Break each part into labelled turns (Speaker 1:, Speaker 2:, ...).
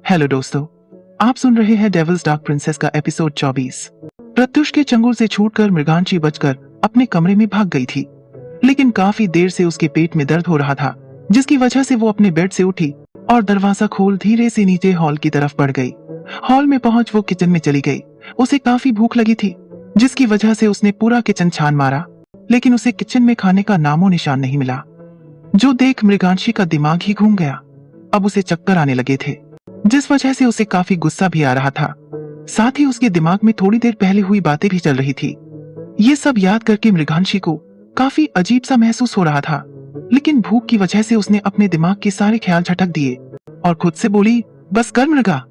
Speaker 1: Hello दोस्तों, आप सुन रहे हैं डेविल्स डार्क प्रिंसेस का एपिसोड 24। प्रत्युष के चंगुल से छूटकर मृगांशी बचकर अपने कमरे में भाग गई थी, लेकिन काफी देर से उसके पेट में दर्द हो रहा था, जिसकी वजह से वो अपने बेड से उठी और दरवाजा खोल धीरे से नीचे हॉल की तरफ बढ़ गई। हॉल में पहुंच वो किचन में चली गई। उसे काफी भूख लगी थी, जिसकी वजह से उसने पूरा किचन छान मारा, लेकिन उसे किचन में खाने का नामो निशान नहीं मिला। जो देख मृगांशी का दिमाग ही घूम गया। अब उसे चक्कर आने लगे थे, जिस वजह से उसे काफी गुस्सा भी आ रहा था। साथ ही उसके दिमाग में थोड़ी देर पहले हुई बातें भी चल रही थी। ये सब याद करके मृगांशी को काफी अजीब सा महसूस हो रहा था, लेकिन भूख की वजह से उसने अपने दिमाग के सारे ख्याल झटक दिए और खुद से बोली, बस कर मृगा,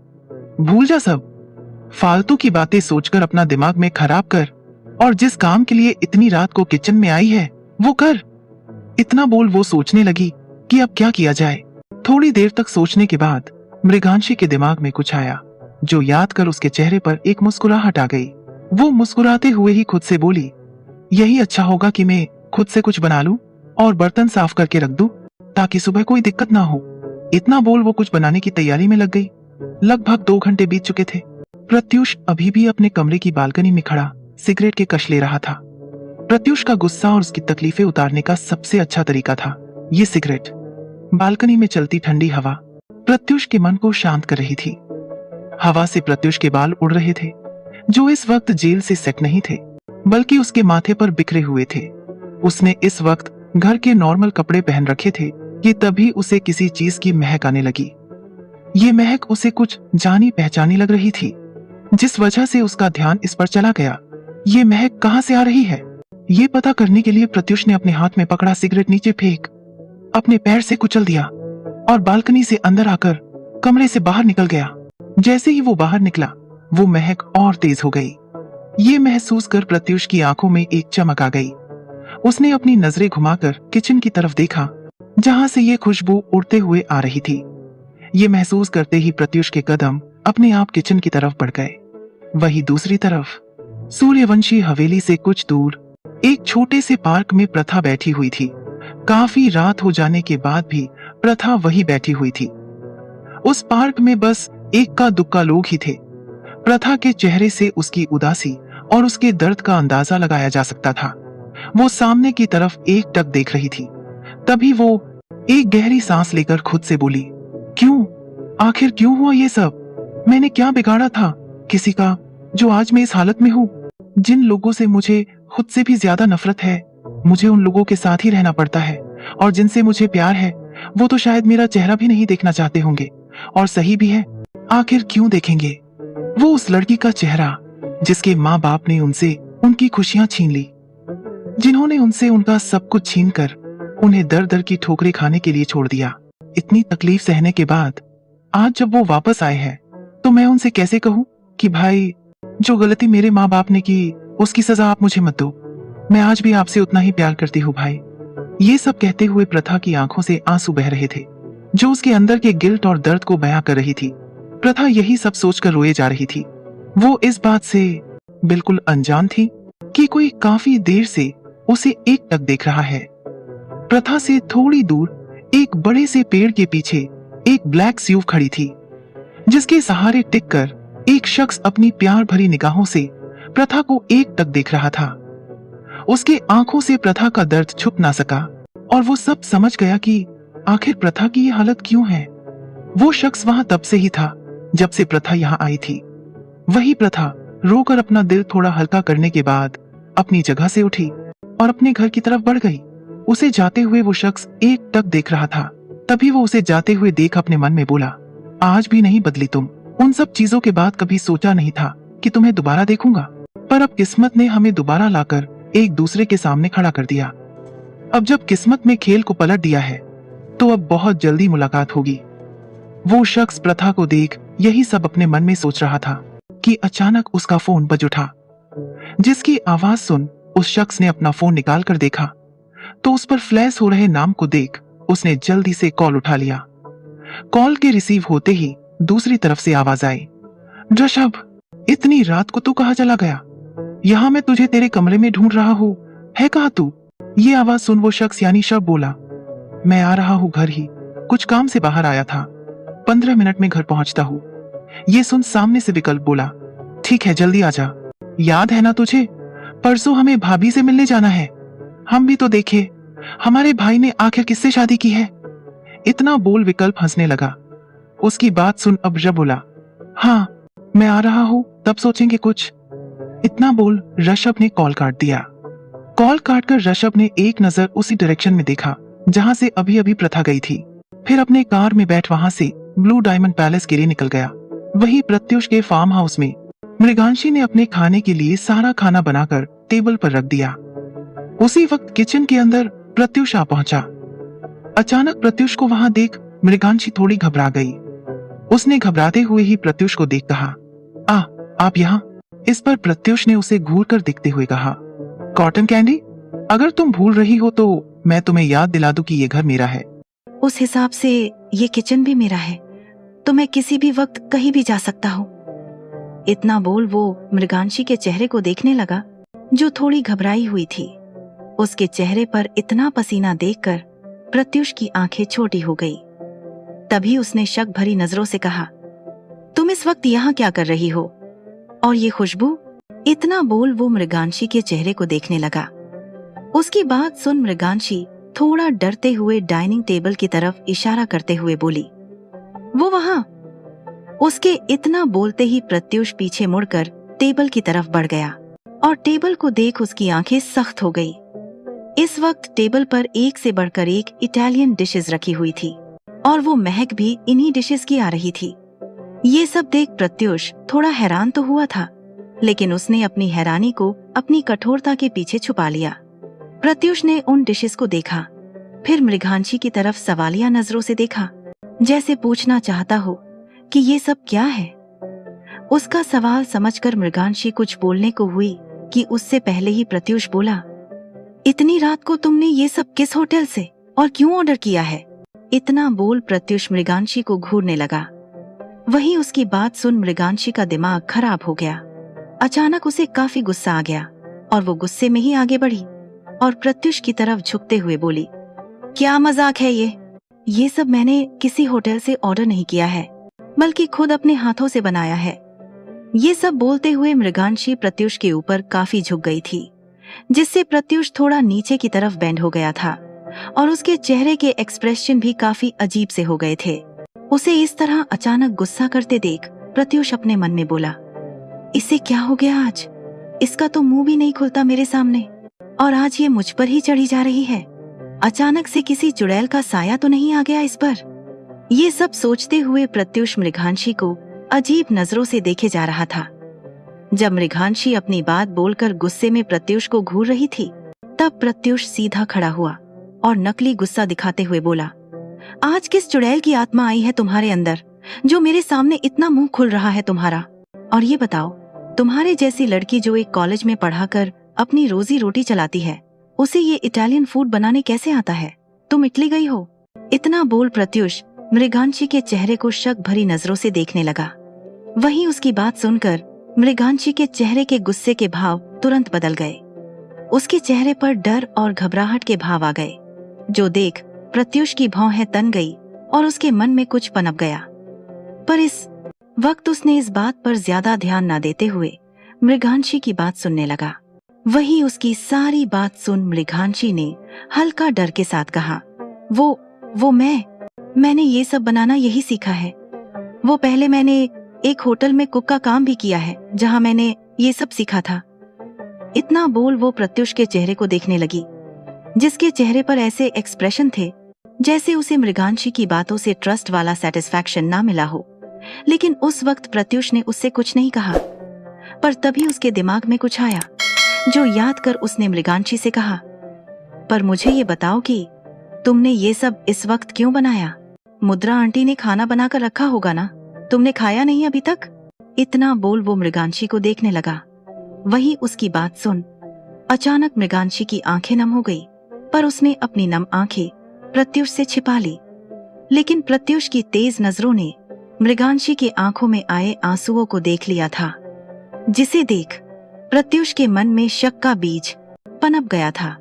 Speaker 1: भूल जा सब फालतू की बातें सोचकर अपना दिमाग में खराब कर, और जिस काम के लिए इतनी रात को किचन में आई है वो कर। इतना बोल वो सोचने लगी कि अब क्या किया जाए। थोड़ी देर तक सोचने के बाद मृगांशी के दिमाग में कुछ आया, जो याद कर उसके चेहरे पर एक मुस्कुराहट आ गई। वो मुस्कुराते हुए ही खुद से बोली, यही अच्छा होगा कि मैं खुद से कुछ बना लूं और बर्तन साफ करके रख दूं, ताकि सुबह कोई दिक्कत ना हो। इतना बोल वो कुछ बनाने की तैयारी में लग गई। लगभग 2 घंटे बीत चुके थे। प्रत्युष अभी भी अपने कमरे की बालकनी में खड़ा सिगरेट के कश ले रहा था। प्रत्युष का गुस्सा और उसकी तकलीफें उतारने का सबसे अच्छा तरीका था ये सिगरेट। बालकनी में चलती ठंडी हवा प्रत्युष के मन को शांत कर रही थी। हवा से प्रत्युष के बाल उड़ रहे थे, जो इस वक्त जेल से सेट नहीं थे, बल्कि उसके माथे पर बिखरे हुए थे। उसने इस वक्त घर के नॉर्मल कपड़े पहन रखे थे कि तभी उसे किसी चीज की महक आने लगी। ये महक उसे कुछ जानी पहचानी लग रही थी, जिस वजह से उसका ध्यान इस पर चला गया। ये महक कहां से आ रही है? ये पता करने के लिए प्रत्युष ने अपने हाथ में पकड़ा सिगरेट नीचे फेंक अपने पैर से कुचल दिया और बालकनी से अंदर आकर कमरे से बाहर निकल गया। जैसे ही वो बाहर निकला, वो महक और तेज हो गई। ये महसूस कर प्रत्युष की आंखों में एक चमक आ गई। उसने अपनी नजरें घुमाकर किचन की तरफ देखा, जहां से ये खुशबू उड़ते हुए आ रही थी। ये महसूस करते ही प्रत्युष के कदम अपने आप किचन की तरफ बढ़ गए। वहीं दूसरी तरफ सूर्यवंशी हवेली से कुछ दूर एक छोटे से पार्क में प्रथा बैठी हुई थी। काफी रात हो जाने के बाद भी प्रथा वही बैठी हुई थी। उस पार्क में बस इक्का दुक्का लोग ही थे। प्रथा के चेहरे से उसकी उदासी और उसके दर्द का अंदाजा लगाया जा सकता था। वो सामने की तरफ एकटक देख रही थी। तभी वो एक गहरी सांस लेकर खुद से बोली, क्यों? आखिर क्यों हुआ ये सब? मैंने क्या बिगाड़ा था किसी का, जो आज मैं इस हालत में हूँ? जिन लोगों से मुझे खुद से भी ज्यादा नफरत है, मुझे उन लोगों के साथ ही रहना पड़ता है, और जिनसे मुझे प्यार है वो तो शायद मेरा चेहरा भी नहीं देखना चाहते होंगे। और सही भी है, आखिर क्यों देखेंगे? वो उस लड़की का चेहरा जिसके माँ बाप ने उनसे उनकी खुशियां छीन ली, जिन्होंने उनसे उनका सब कुछ छीन कर उन्हें दर दर की ठोकरें खाने के लिए छोड़ दिया। इतनी तकलीफ सहने के बाद आज जब वो वापस आए हैं, तो मैं उनसे कैसे कहूँ कि भाई, जो गलती मेरे माँ बाप ने की उसकी सजा आप मुझे मत दो। मैं आज भी आपसे उतना ही प्यार करती हूँ भाई। ये सब कहते हुए प्रथा की आंखों से आंसू बह रहे थे, जो उसके अंदर के गिल्ट और दर्द को बयां कर रही थी। प्रथा यही सब सोचकर रोए जा रही थी। वो इस बात से बिल्कुल अनजान थी कि कोई काफी देर से उसे एकटक देख रहा है। प्रथा से थोड़ी दूर एक बड़े से पेड़ के पीछे एक ब्लैक स्यूव खड़ी थी, जिसके सहारे टिककर एक शख्स अपनी प्यार भरी निगाहों से प्रथा को एकटक देख रहा था। उसके आंखों से प्रथा का दर्द छुप ना सका, और वो सब समझ गया कि आखिर प्रथा की ये हालत क्यों है। वो शख्स वहां तब से ही था जब से प्रथा यहाँ आई थी। वही प्रथा रोकर अपना दिल थोड़ा हल्का करने के बाद अपनी जगह से उठी और अपने घर की तरफ बढ़ गई। उसे जाते हुए वो शख्स एकटक देख रहा था। तभी वो उसे जाते हुए देख अपने मन में बोला, आज भी नहीं बदली तुम। उन सब चीजों के बाद कभी सोचा नहीं था कि तुम्हें दोबारा देखूंगा, पर अब किस्मत ने हमें दोबारा लाकर एक दूसरे के सामने खड़ा कर दिया। अब जब किस्मत में खेल को पलट दिया है, तो अब बहुत जल्दी मुलाकात होगी। वो शख्स प्रथा को देख यही सब अपने मन में सोच रहा था कि अचानक उसका फोन बज उठा। जिसकी आवाज सुन उस शख्स ने अपना फोन निकाल कर देखा, तो उस पर फ्लैश हो रहे नाम को देख उसने जल्दी से कॉल उठा लिया। कॉल के रिसीव होते ही दूसरी तरफ से आवाज आई, ऋषभ, इतनी रात को तू कहाँ चला गया? यहाँ मैं तुझे तेरे कमरे में ढूंढ रहा हूँ, है कहाँ तू? ये आवाज सुन वो शख्स यानी शब बोला, मैं आ रहा हूँ घर ही, कुछ काम से बाहर आया था। 15 मिनट में घर पहुंचता हूँ। ये सुन सामने से विकल्प बोला, ठीक है जल्दी आ जा। याद है ना तुझे, परसों हमें भाभी से मिलने जाना है। हम भी तो देखे हमारे भाई ने आखिर किससे शादी की है। इतना बोल विकल्प हंसने लगा। उसकी बात सुन अब्र बोला, हाँ मैं आ रहा हूँ, तब सोचेंगे कुछ। इतना बोल ऋषभ ने कॉल काट दिया। कॉल काटकर ऋषभ ने एक नजर उसी डायरेक्शन में देखा जहां से अभी अभी प्रथा गई थी। फिर अपने कार में बैठ वहां से ब्लू डायमंड पैलेस के लिए निकल गया। वही प्रत्युष के फार्म हाउस में मृगांशी ने अपने खाने के लिए सारा खाना बनाकर टेबल पर रख दिया। उसी वक्त किचन के अंदर प्रत्युष आ पहुंचा। अचानक प्रत्युष को वहां देख मृगांशी थोड़ी घबरा गई। उसने घबराते हुए ही प्रत्युष को देख कहा, आप यहाँ। इस पर प्रत्युष ने उसे घूर कर देखते हुए कहा, कॉटन कैंडी, अगर तुम भूल रही हो तो मैं तुम्हें याद दिला दूं कि ये घर मेरा है।
Speaker 2: उस हिसाब से ये किचन भी मेरा है, तो मैं किसी भी वक्त कहीं भी जा सकता हूँ। इतना बोल वो मृगांशी के चेहरे को देखने लगा जो थोड़ी घबराई हुई थी। उसके चेहरे पर इतना पसीना देखकर प्रत्युष की आंखें छोटी हो गई। तभी उसने शक भरी नजरों से कहा, तुम इस वक्त यहाँ क्या कर रही हो? और ये खुशबू? इतना बोल वो मृगांशी के चेहरे को देखने लगा। उसकी बात सुन मृगांशी थोड़ा डरते हुए डाइनिंग टेबल की तरफ इशारा करते हुए बोली, वो वहां। उसके इतना बोलते ही प्रत्युष पीछे मुड़कर टेबल की तरफ बढ़ गया और टेबल को देख उसकी आंखें सख्त हो गई। इस वक्त टेबल पर एक से बढ़कर एक इटालियन डिशेस रखी हुई थी और वो महक भी इन्हीं डिशेस की आ रही थी। ये सब देख प्रत्युष थोड़ा हैरान तो हुआ था, लेकिन उसने अपनी हैरानी को अपनी कठोरता के पीछे छुपा लिया। प्रत्युष ने उन डिशेस को देखा, फिर मृगांशी की तरफ सवालिया नजरों से देखा, जैसे पूछना चाहता हो कि ये सब क्या है। उसका सवाल समझकर मृगांशी कुछ बोलने को हुई कि उससे पहले ही प्रत्युष बोला, इतनी रात को तुमने ये सब किस होटल से और क्यों ऑर्डर किया है? इतना बोल प्रत्युष मृगांशी को घूरने लगा। वहीं उसकी बात सुन मृगांशी का दिमाग खराब हो गया। अचानक उसे काफी गुस्सा आ गया और वो गुस्से में ही आगे बढ़ी और प्रत्युष की तरफ झुकते हुए बोली, क्या मजाक है ये सब मैंने किसी होटल से ऑर्डर नहीं किया है, बल्कि खुद अपने हाथों से बनाया है। ये सब बोलते हुए मृगांशी प्रत्युष के ऊपर काफी झुक गई थी, जिससे प्रत्युष थोड़ा नीचे की तरफ बेंड हो गया था और उसके चेहरे के एक्सप्रेशन भी काफी अजीब से हो गए थे। उसे इस तरह अचानक गुस्सा करते देख प्रत्युष अपने मन में बोला, इसे क्या हो गया आज? इसका तो मुंह भी नहीं खुलता मेरे सामने और आज ये मुझ पर ही चढ़ी जा रही है। अचानक से किसी चुड़ैल का साया तो नहीं आ गया इस पर? ये सब सोचते हुए प्रत्युष मृगांशी को अजीब नजरों से देखे जा रहा था। जब मृगांशी अपनी बात बोलकर गुस्से में प्रत्युष को घूर रही थी, तब प्रत्युष सीधा खड़ा हुआ और नकली गुस्सा दिखाते हुए बोला, आज किस चुड़ैल की आत्मा आई है तुम्हारे अंदर जो मेरे सामने इतना मुंह खुल रहा है तुम्हारा? और ये बताओ, तुम्हारे जैसी लड़की जो एक कॉलेज में पढ़ाकर अपनी रोजी रोटी चलाती है, उसे ये इटालियन फूड बनाने कैसे आता है? तुम इटली गई हो? इतना बोल प्रत्युष मृगांशी के चेहरे को शक भरी नजरों से देखने लगा। वहीं उसकी बात सुनकर मृगांशी के चेहरे के गुस्से के भाव तुरंत बदल गए। उसके चेहरे पर डर और घबराहट के भाव आ गए, जो देख प्रत्युष की भौहें तन गई और उसके मन में कुछ पनप गया। पर इस वक्त उसने इस बात पर ज्यादा ध्यान न देते हुए मृगांशी की बात सुनने लगा। वही उसकी सारी बात सुन मृगांशी ने हल्का डर के साथ कहा, वो मैंने ये सब बनाना यही सीखा है। वो पहले मैंने एक होटल में कुक का काम भी किया है जहां मैंने ये सब सीखा था। इतना बोल वो प्रत्युष के चेहरे को देखने लगी, जिसके चेहरे पर ऐसे एक्सप्रेशन थे जैसे उसे मृगांशी की बातों से ट्रस्ट वाला सेटिस्फैक्शन ना मिला हो। लेकिन उस वक्त प्रत्युष ने उससे कुछ नहीं कहा, पर तभी उसके दिमाग में कुछ आया, जो याद कर उसने मृगांशी से कहा, पर मुझे ये बताओ कि तुमने ये सब इस वक्त क्यों बनाया? मुद्रा आंटी ने खाना बनाकर रखा होगा ना, तुमने खाया नहीं अभी तक? इतना बोल वो मृगांशी को देखने लगा। वही उसकी बात सुन अचानक मृगांशी की आंखें नम हो गई, पर उसने अपनी नम आंखें प्रत्युष से छिपा ली। लेकिन प्रत्युष की तेज नजरों ने मृगांशी की आंखों में आए आंसुओं को देख लिया था, जिसे देख प्रत्युष के मन में शक का बीज पनप गया था।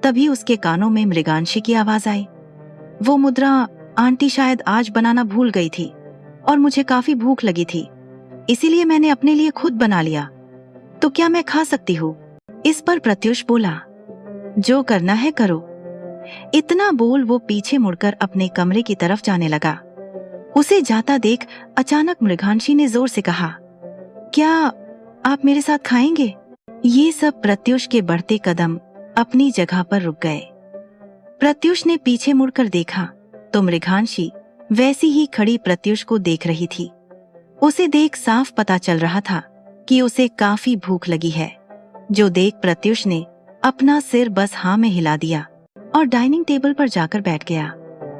Speaker 2: तभी उसके कानों में मृगांशी की आवाज आई, वो मुद्रा आंटी शायद आज बनाना भूल गई थी, और मुझे काफी भूख लगी थी, इसीलिए मैंने अपने लिए खुद बना लिया। तो क्या मैं खा सकती हूँ? इस पर प्रत्युष बोला, जो करना है करो। इतना बोल वो पीछे मुड़कर अपने कमरे की तरफ जाने लगा। उसे जाता देख अचानक मृगांशी ने जोर से कहा, क्या आप मेरे साथ खाएंगे? ये सब प्रत्युष के बढ़ते कदम अपनी जगह पर रुक गए। प्रत्युष ने पीछे मुड़कर देखा तो मृगांशी वैसी ही खड़ी प्रत्युष को देख रही थी। उसे देख साफ पता चल रहा था कि उसे काफी भूख लगी है। जो देख प्रत्युष ने अपना सिर बस हाँ में हिला दिया और डाइनिंग टेबल पर जाकर बैठ गया।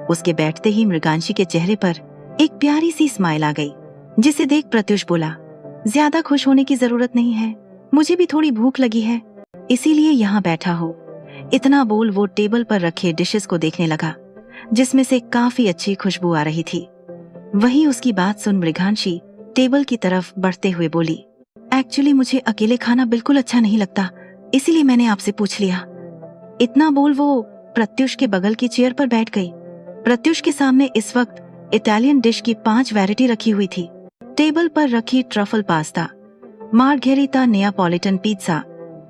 Speaker 2: उसके बैठते ही मृगांशी के चेहरे पर एक प्यारी सी स्माइल आ गई, जिसे देख प्रत्युष बोला, ज्यादा खुश होने की जरूरत नहीं है, मुझे भी थोड़ी भूख लगी है, इसीलिए यहाँ बैठा हो। इतना बोल वो टेबल पर रखे डिशेस को देखने लगा, जिसमें से काफी अच्छी खुशबू आ रही थी। वहीं उसकी बात सुन मृगांशी टेबल की तरफ बढ़ते हुए बोली, एक्चुअली मुझे अकेले खाना बिल्कुल अच्छा नहीं लगता, इसीलिए मैंने आपसे पूछ लिया। इतना बोल वो प्रत्युष के बगल की चेयर पर बैठ गई। प्रत्युष के सामने इस वक्त इटालियन डिश की 5 वैरायटी रखी हुई थी। टेबल पर रखी truffle pasta, margherita napoletana pizza,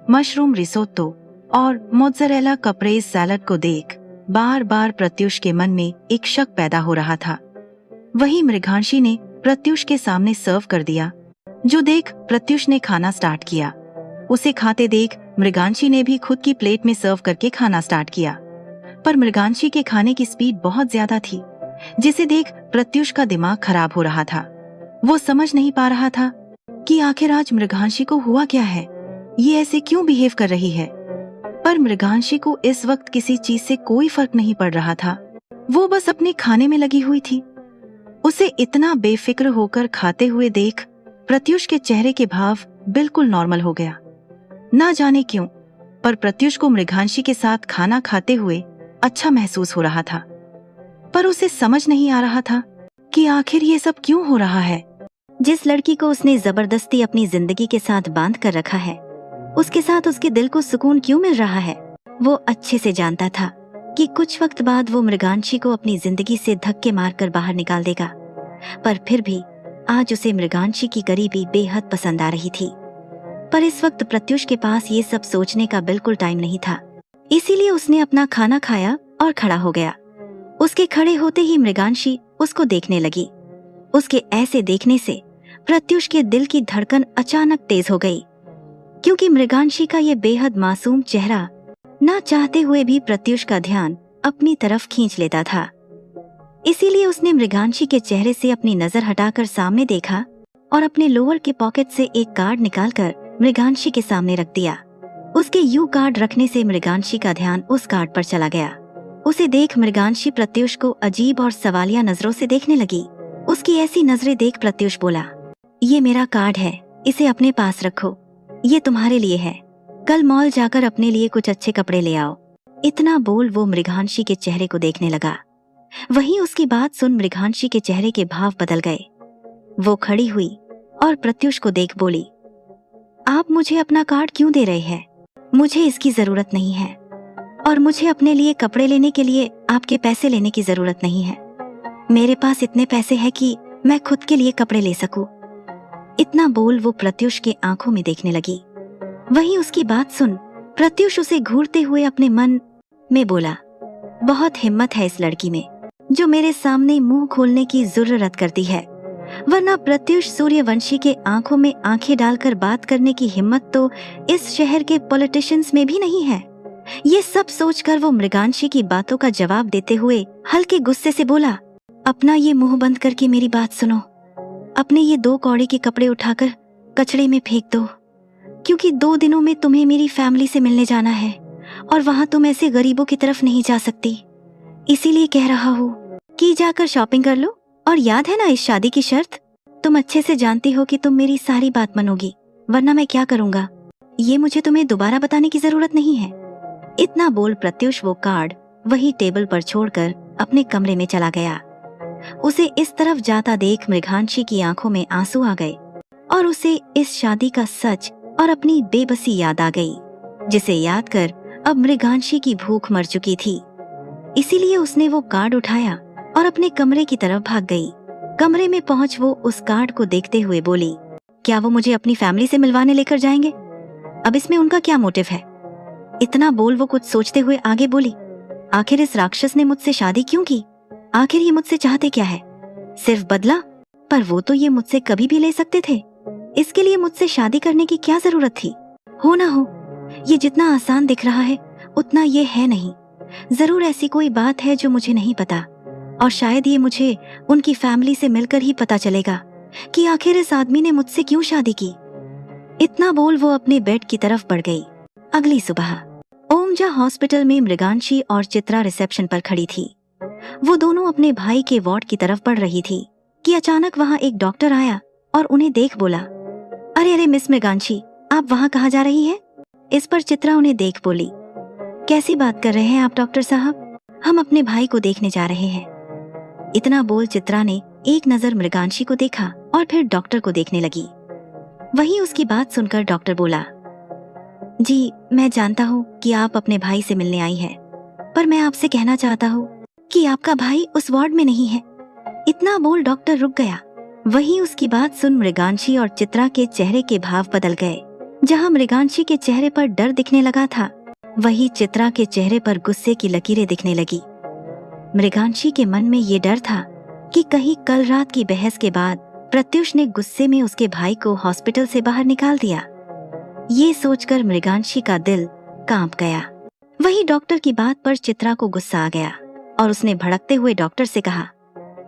Speaker 2: mushroom risotto और मोज़रेला कप्रेज सैलड को देख बार बार प्रत्युष के मन में एक शक पैदा हो रहा था। वहीं मृगांशी ने प्रत्युष के सामने सर्व कर दिया। जो देख प्रत्युष ने खाना स्टार्ट किया। उसे खाते देख मृगांशी ने भी खुद की प्लेट में सर्व करके खाना स्टार्ट किया। पर मृगांशी के खाने की स्पीड बहुत ज्यादा थी, जिसे देख प्रत्युष का दिमाग खराब हो रहा था। वो समझ नहीं पा रहा था कि आखिर आज मृगांशी को हुआ क्या है, ये ऐसे क्यों बिहेव कर रही है। पर मृगांशी को इस वक्त किसी चीज से कोई फर्क नहीं पड़ रहा था। वो बस अपने खाने में लगी हुई थी। उसे इतना बेफिक्र होकर खाते हुए देख प्रत्युष के चेहरे के भाव बिल्कुल नॉर्मल हो गया। ना जाने क्यों, पर प्रत्युष को मृगांशी के साथ खाना खाते हुए अच्छा महसूस हो रहा था। पर उसे समझ नहीं आ रहा था कि आखिर ये सब क्यों हो रहा है।
Speaker 3: जिस लड़की को उसने जबरदस्ती अपनी जिंदगी के साथ बांध कर रखा है, उसके साथ उसके दिल को सुकून क्यों मिल रहा है। वो अच्छे से जानता था कि कुछ वक्त बाद वो मृगांशी को अपनी जिंदगी से धक्के मारकर बाहर निकाल देगा, पर फिर भी आज उसे मृगांशी की करीबी बेहद पसंद आ रही थी। पर इस वक्त प्रत्युष के पास ये सब सोचने का बिल्कुल टाइम नहीं था, इसीलिए उसने अपना खाना खाया और खड़ा हो गया। उसके खड़े होते ही मृगांशी उसको देखने लगी। उसके ऐसे देखने से प्रत्युष के दिल की धड़कन अचानक तेज हो गई, क्योंकि मृगांशी का ये बेहद मासूम चेहरा ना चाहते हुए भी प्रत्युष का ध्यान अपनी तरफ खींच लेता था। इसीलिए उसने मृगांशी के चेहरे से अपनी नजर हटाकर सामने देखा और अपने लोअर के पॉकेट से एक कार्ड निकालकर मृगांशी के सामने रख दिया। उसके यू कार्ड रखने से मृगांशी का ध्यान उस कार्ड पर चला गया। उसे देख मृगांशी प्रत्युष को अजीब और सवालिया नजरों से देखने लगी। उसकी ऐसी नजरें देख प्रत्युष बोला, ये मेरा कार्ड है, इसे अपने पास रखो, ये तुम्हारे लिए है, कल मॉल जाकर अपने लिए कुछ अच्छे कपड़े ले आओ। इतना बोल वो मृगांशी के चेहरे को देखने लगा। वहीं उसकी बात सुन मृगांशी के चेहरे के भाव बदल गए। वो खड़ी हुई और प्रत्युष को देख बोली, आप मुझे अपना कार्ड क्यों दे रहे हैं? मुझे इसकी जरूरत नहीं है और मुझे अपने लिए कपड़े लेने के लिए आपके पैसे लेने की जरूरत नहीं है। मेरे पास इतने पैसे हैं कि मैं खुद के लिए कपड़े ले सकूं। इतना बोल वो प्रत्युष के आंखों में देखने लगी। वहीं उसकी बात सुन प्रत्युष उसे घूरते हुए अपने मन में बोला, बहुत हिम्मत है इस लड़की में, जो मेरे सामने मुंह खोलने की जुर्रत करती है, वरना प्रत्युष सूर्यवंशी के आंखों में आंखें डालकर बात करने की हिम्मत तो इस शहर के पॉलिटिशियंस में भी नहीं है। ये सब सोचकर वो मृगांशी की बातों का जवाब देते हुए हल्के गुस्से से बोला, अपना ये मुंह बंद करके मेरी बात सुनो। अपने ये 2 कौड़ी के कपड़े उठाकर कचड़े में फेंक दो, क्योंकि 2 दिनों में तुम्हें मेरी फैमिली से मिलने जाना है और वहाँ तुम ऐसे गरीबों की तरफ नहीं जा सकती। इसीलिए कह रहा हूँ कि जाकर शॉपिंग कर लो। और याद है ना इस शादी की शर्त? तुम अच्छे से जानती हो कि तुम मेरी सारी बात मानोगी, वरना मैं क्या करूँगा, ये मुझे तुम्हें दोबारा बताने की जरूरत नहीं है। इतना बोल प्रत्युष वो कार्ड वही टेबल पर छोड़कर अपने कमरे में चला गया। उसे इस तरफ जाता देख मृगांशी की आंखों में आंसू आ गए और उसे इस शादी का सच और अपनी बेबसी याद आ गई, जिसे याद कर अब मृगांशी की भूख मर चुकी थी। इसीलिए उसने वो कार्ड उठाया और अपने कमरे की तरफ भाग गई। कमरे में पहुंच वो उस कार्ड को देखते हुए बोली, क्या वो मुझे अपनी फैमिली से मिलवाने लेकर जाएंगे? अब इसमें उनका क्या मोटिव है? इतना बोल वो कुछ सोचते हुए आगे बोली, आखिर इस राक्षस ने मुझसे शादी क्यों की? आखिर ये मुझसे चाहते क्या है? सिर्फ बदला? पर वो तो ये मुझसे कभी भी ले सकते थे। इसके लिए मुझसे शादी करने की क्या जरूरत थी? हो ना हो, ये जितना आसान दिख रहा है उतना ये है नहीं। जरूर ऐसी कोई बात है जो मुझे नहीं पता, और शायद ये मुझे उनकी फैमिली से मिलकर ही पता चलेगा कि आखिर इस आदमी ने मुझसे क्यों शादी की। इतना बोल वो अपने बेड की तरफ बढ़ गई। अगली सुबह ओमजा हॉस्पिटल में मृगांशी और चित्रा रिसेप्शन पर खड़ी थी। वो दोनों अपने भाई के वार्ड की तरफ बढ़ रही थी कि अचानक वहाँ एक डॉक्टर आया और उन्हें देख बोला, अरे अरे मिस मृगांशी, आप वहाँ कहाँ जा रही हैं? इस पर चित्रा उन्हें देख बोली, कैसी बात कर रहे हैं आप डॉक्टर साहब? हम अपने भाई को देखने जा रहे हैं। इतना बोल चित्रा ने एक नजर मृगांशी को देखा और फिर डॉक्टर को देखने लगी। वहीं उसकी बात सुनकर डॉक्टर बोला, जी मैं जानता हूँ कि आप अपने भाई से मिलने आई हैं, पर मैं आपसे कहना चाहता हूँ कि आपका भाई उस वार्ड में नहीं है। इतना बोल डॉक्टर रुक गया। वहीं उसकी बात सुन मृगांशी और चित्रा के चेहरे के भाव बदल गए। जहाँ मृगांशी के चेहरे पर डर दिखने लगा था, वहीं चित्रा के चेहरे पर गुस्से की लकीरें दिखने लगी। मृगांशी के मन में ये डर था कि कहीं कल रात की बहस के बाद प्रत्युष ने गुस्से में उसके भाई को हॉस्पिटल से बाहर निकाल दिया। ये सोचकर मृगांशी का दिल कांप गया। वही डॉक्टर की बात पर चित्रा को गुस्सा आ गया और उसने भड़कते हुए डॉक्टर से कहा,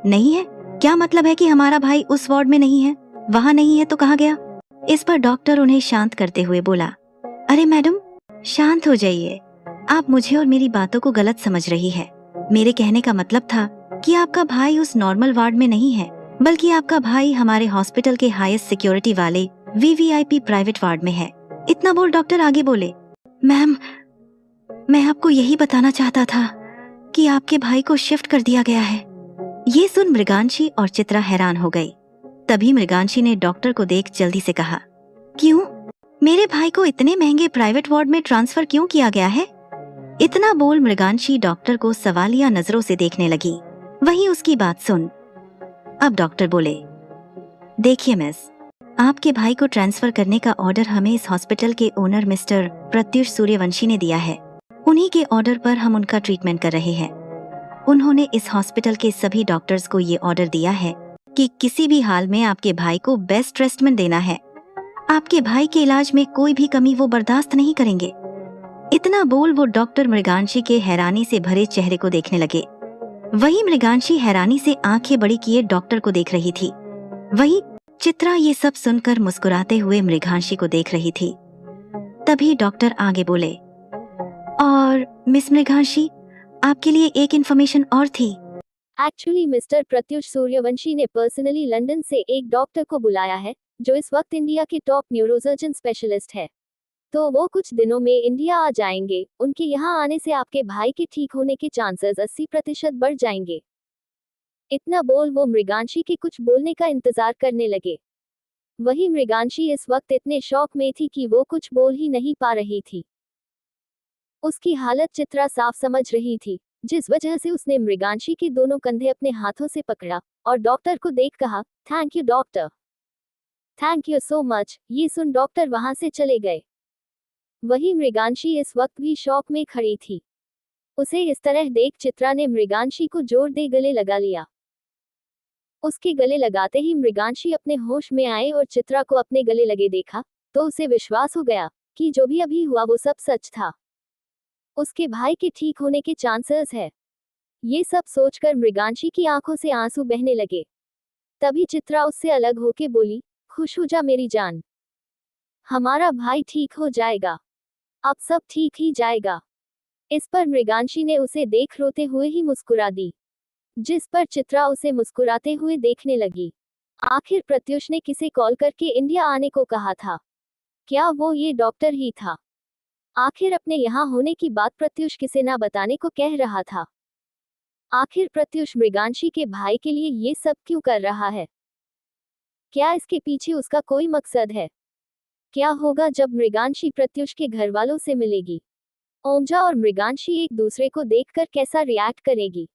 Speaker 3: नहीं है? क्या मतलब है कि हमारा भाई उस वार्ड में नहीं है? वहाँ नहीं है तो कहाँ गया? इस पर डॉक्टर उन्हें शांत करते हुए बोला, अरे मैडम शांत हो जाइए, आप मुझे और मेरी बातों को गलत समझ रही है। मेरे कहने का मतलब था कि आपका भाई उस नॉर्मल वार्ड में नहीं है, बल्कि आपका भाई हमारे हॉस्पिटल के हाईएस्ट सिक्योरिटी वाले वीवीआईपी प्राइवेट वार्ड में है। इतना बोल डॉक्टर आगे बोले, मैम मैं आपको यही बताना चाहता था कि आपके भाई को शिफ्ट कर दिया गया है। ये सुन मृगांशी और चित्रा हैरान हो गई। तभी मृगांशी ने डॉक्टर को देख जल्दी से कहा, क्यों? मेरे भाई को इतने महंगे प्राइवेट वार्ड में ट्रांसफर क्यों किया गया है? इतना बोल मृगांशी डॉक्टर को सवालिया नजरों से देखने लगी। वहीं उसकी बात सुन अब डॉक्टर बोले, देखिए मिस, आपके भाई को ट्रांसफर करने का ऑर्डर हमें इस हॉस्पिटल के ओनर मिस्टर प्रत्युष सूर्यवंशी ने दिया है। उन्हीं के ऑर्डर पर हम उनका ट्रीटमेंट कर रहे हैं। उन्होंने इस हॉस्पिटल के सभी डॉक्टर्स को ये ऑर्डर दिया है कि किसी भी हाल में आपके भाई को बेस्ट ट्रीटमेंट देना है। आपके भाई के इलाज में कोई भी कमी वो बर्दाश्त नहीं करेंगे। इतना बोल वो डॉक्टर मृगांशी के हैरानी से भरे चेहरे को देखने लगे। वही मृगांशी हैरानी से आंखें बड़ी किए डॉक्टर को देख रही थी। वही चित्रा ये सब सुनकर मुस्कुराते हुए मृगांशी को देख रही थी। तभी डॉक्टर आगे बोले, और मिस मृगांशी, आपके लिए एक इन्फॉर्मेशन और थी।
Speaker 4: एक्चुअली मिस्टर प्रत्युष सूर्यवंशी ने पर्सनली लंदन से एक डॉक्टर को बुलाया है जो इस वक्त इंडिया के टॉप न्यूरोसर्जन स्पेशलिस्ट है। तो वो कुछ दिनों में इंडिया आ जाएंगे। उनके यहाँ आने से आपके भाई के ठीक होने के चांसेस 80% बढ़ जाएंगे। इतना बोल वो मृगांशी के कुछ बोलने का इंतजार करने लगे। वही मृगांशी इस वक्त इतने शौक में थी कि वो कुछ बोल ही नहीं पा रही थी। उसकी हालत चित्रा साफ समझ रही थी, जिस वजह से उसने मृगांशी के दोनों कंधे अपने हाथों से पकड़ा और डॉक्टर को देख कहा, thank you doctor, thank you so much. ये सुन डॉक्टर वहां से चले गए। वही मृगांशी इस वक्त भी शौक में खड़ी थी। उसे इस तरह देख चित्रा ने मृगांशी को जोर दे गले लगा लिया। उसके गले लगाते ही मृगांशी अपने होश में आए और चित्रा को अपने गले लगे देखा तो उसे विश्वास हो गया कि जो भी अभी हुआ वो सब सच था। उसके भाई के ठीक होने के चांसेस है। ये सब सोचकर मृगांशी की आंखों से आंसू बहने लगे। तभी चित्रा उससे अलग होके बोली, खुश हो जा मेरी जान, हमारा भाई ठीक हो जाएगा, अब सब ठीक ही जाएगा। इस पर मृगांशी ने उसे देख रोते हुए ही मुस्कुरा दी, जिस पर चित्रा उसे मुस्कुराते हुए देखने लगी। आखिर प्रत्युष ने किसे कॉल करके इंडिया आने को कहा था? क्या वो ये डॉक्टर ही था? आखिर अपने यहाँ होने की बात प्रत्युष किसे ना बताने को कह रहा था? आखिर प्रत्युष मृगांशी के भाई के लिए ये सब क्यों कर रहा है? क्या इसके पीछे उसका कोई मकसद है? क्या होगा जब मृगांशी प्रत्युष के घर वालों से मिलेगी? ओमजा और मृगांशी एक दूसरे को देखकर कैसा रिएक्ट करेगी?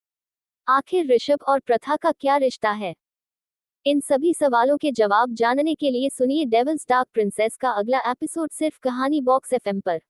Speaker 4: आखिर ऋषभ और प्रथा का क्या रिश्ता है? इन सभी सवालों के जवाब जानने के लिए सुनिए डेविल्स डार्क प्रिंसेस का अगला एपिसोड सिर्फ कहानी बॉक्स एफएम पर।